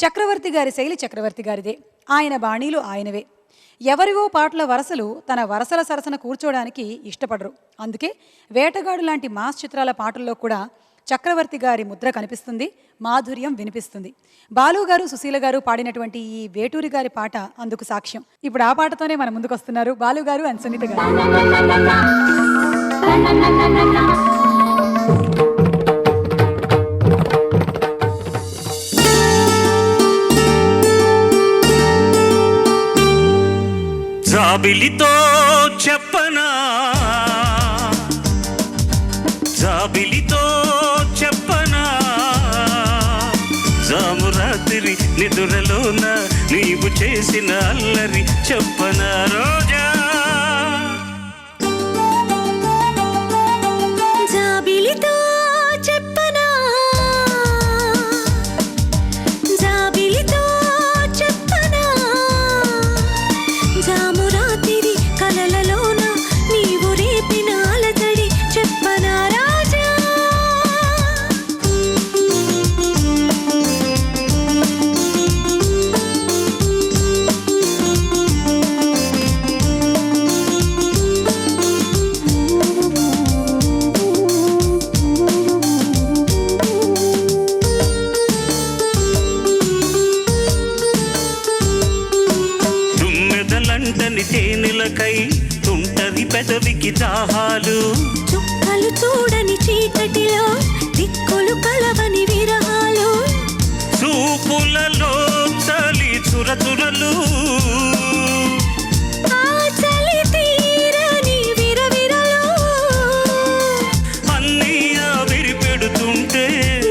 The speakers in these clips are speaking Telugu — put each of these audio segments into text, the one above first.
చక్రవర్తి గారి శైలి చక్రవర్తి గారిదే, ఆయన బాణీలు ఆయనవే. ఎవరివో పాటల వరసలు తన వరసల సరసన కూర్చోడానికి ఇష్టపడరు. అందుకే వేటగాడు లాంటి మాస్ చిత్రాల పాటల్లో కూడా చక్రవర్తి గారి ముద్ర కనిపిస్తుంది, మాధుర్యం వినిపిస్తుంది. బాలు గారు, సుశీల గారు పాడినటువంటి ఈ వేటూరి గారి పాట అందుకు సాక్ష్యం. ఇప్పుడు ఆ పాటతోనే మన ముందుకు వస్తున్నారు బాలు గారు అండ్ సునీత గారు. జాబిలితో చెప్పనా, జాబిలితో చెప్పనా, జామురాత్రి నిదురలోన నీవు చేసిన అల్లరి చెప్పనా రోజా. జాబిలితో చెప్పనా, జాబిలితో చెప్పనా, జామురాతిరి కలలలోన నీవు రేపిన అలజడి చెప్పనా రాజా. తుమ్మెదలంటని తేనెలకై తుంటది పెదవికి దాహాలు, చుక్కలు చూడని చీకటిలో దిక్కులు కలవని విరహాలు, చూపులలో చలి చురచురలు, ఆ చలి తీరని విరవిరలు, అన్నీ ఆవిరి పెడుతుంటే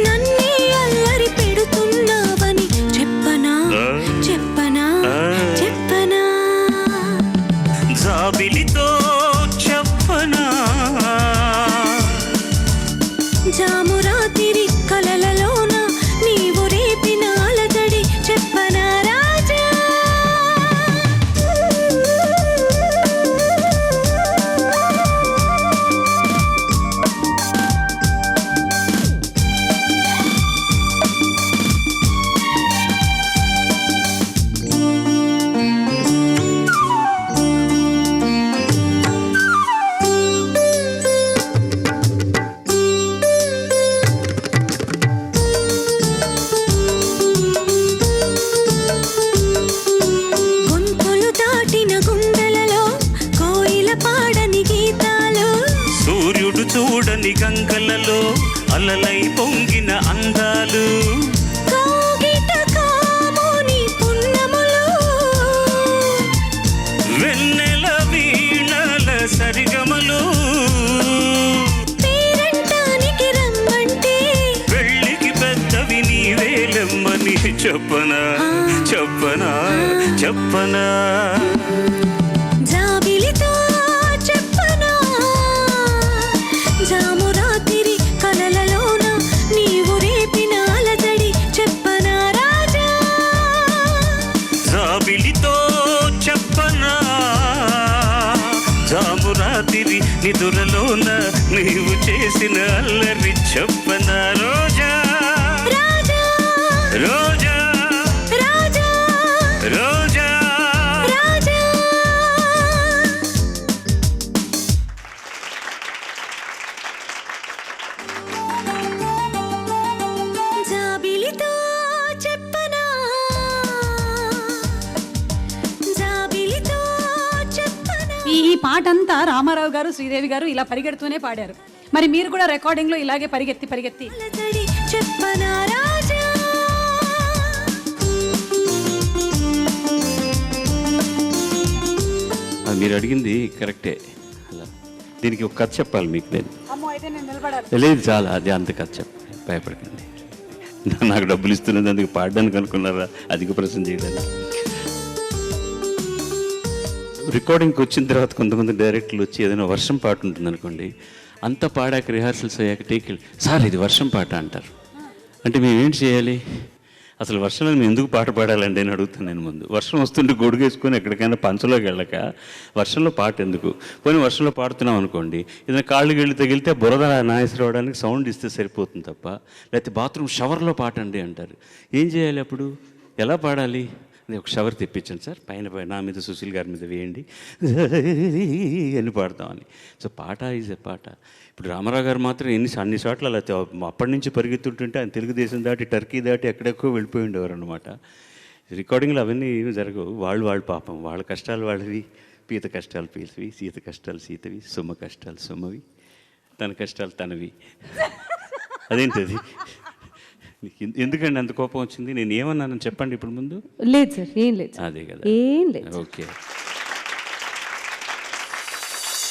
నన్నే అల్లరి పెడుతున్నావని చెప్పనా చెప్పనా చెప్పనా. జాబిలితో చెప్పనా, జామురాతిరి కలలలోన నీవు రేపిన అలజడి చెప్పనా రాజా. గొంతులు దాటిన గుండెలలో కోయిల పాడని గీతాలు, సూర్యుడు చూడని గంగలలో అలలై పొంగిన అందాలు, కోగిట కాముని పున్నములు, వెన్నెల వీణల సరిగమలు, పేరంటానికి రమ్మంటే పెళ్ళికి పెద్దవి నీవేలెమ్మని చెప్పనా చెప్పనా చెప్పనా. జాబిలితో చెప్పనా, జామురాతిరి కలలలోన నీవు రేపిన అలజడి చెప్పనా రాజా. జాబిలితో చెప్పనా, జామురాతిరి నిదురలోన నీవు చేసిన అల్లరి చెప్పనా రోజా రాజా రోజా రాజా రోజా. రాజా. జాబిలితో చెప్పనా, జాబిలితో చెప్పనా. ఈ పాట అంతా రామారావు గారు, శ్రీదేవి గారు ఇలా పరిగెడుతూనే పాడారు. మరి మీరు కూడా రికార్డింగ్లో ఇలాగే పరిగెత్తి పరిగెత్తి అలజడి చెప్పనా రాజా. మీరు అడిగింది కరెక్టే. అలా దీనికి ఒక కథ చెప్పాలి మీకు. నేను అమ్మో అయితే నేను నిలబడాలి. లేదు చాలా, అది అంత కథ చెప్పాలి, భయపడకండి. నాకు డబ్బులు ఇస్తున్నది అందుకు పాడడానికి అనుకున్నారా, అధిక ప్రశ్న చేయడానికి. రికార్డింగ్కి వచ్చిన తర్వాత కొంతమంది డైరెక్టర్లు వచ్చి ఏదైనా వర్షం పాట ఉంటుంది అనుకోండి, అంతా పాడాక రిహార్సల్స్ అయ్యాక టేక్ సార్ ఇది వర్షం పాట అంటారు. అంటే మేమేంటి చేయాలి, అసలు వర్షంలో మేము ఎందుకు పాట పాడాలండి అని అడుగుతాను నేను ముందు. వర్షం వస్తుంటే గొడుగేసుకొని ఎక్కడికైనా పంచలోకి వెళ్ళక వర్షంలో పాట ఎందుకు, పోనీ వర్షంలో పాడుతున్నాం అనుకోండి, ఏదైనా కాళ్ళు గెళ్ళి తగిలితే బురద నాయసి రావడానికి సౌండ్ ఇస్తే సరిపోతుంది తప్ప, లేకపోతే బాత్రూమ్ షవర్లో పాట అండి అంటారు. ఏం చేయాలి అప్పుడు? ఎలా పాడాలి అది ఒక షవర్ తెప్పించండి సార్, పైన నా మీద సుశీల్ గారి మీద వేయండి అని పాడతామని. సో పాట ఈజ్ ఎ పాట. ఇప్పుడు రామారావు గారు మాత్రం అన్ని చోట్ల అలా అప్పటి నుంచి పరిగెత్తుంటుంటే ఆయన తెలుగుదేశం దాటి టర్కీ దాటి ఎక్కడెక్కడో వెళ్ళిపోయి ఉండేవారు అనమాట. రికార్డింగ్లు అవన్నీ ఏమి జరగవు. వాళ్ళు పాపం వాళ్ళ కష్టాలు వాళ్ళవి, పీత కష్టాలు పీతవి, సీత కష్టాలు సీతవి, సుమ కష్టాలు సుమవి, తన కష్టాలు తనవి. అదేంటది? ఎందుకండి అంత కోపం వచ్చింది? నేను ఏమన్నానని చెప్పండి ఇప్పుడు ముందు. లేదు సార్, ఏం లేదు, అదే కదా, ఏం లేదు. ఓకే.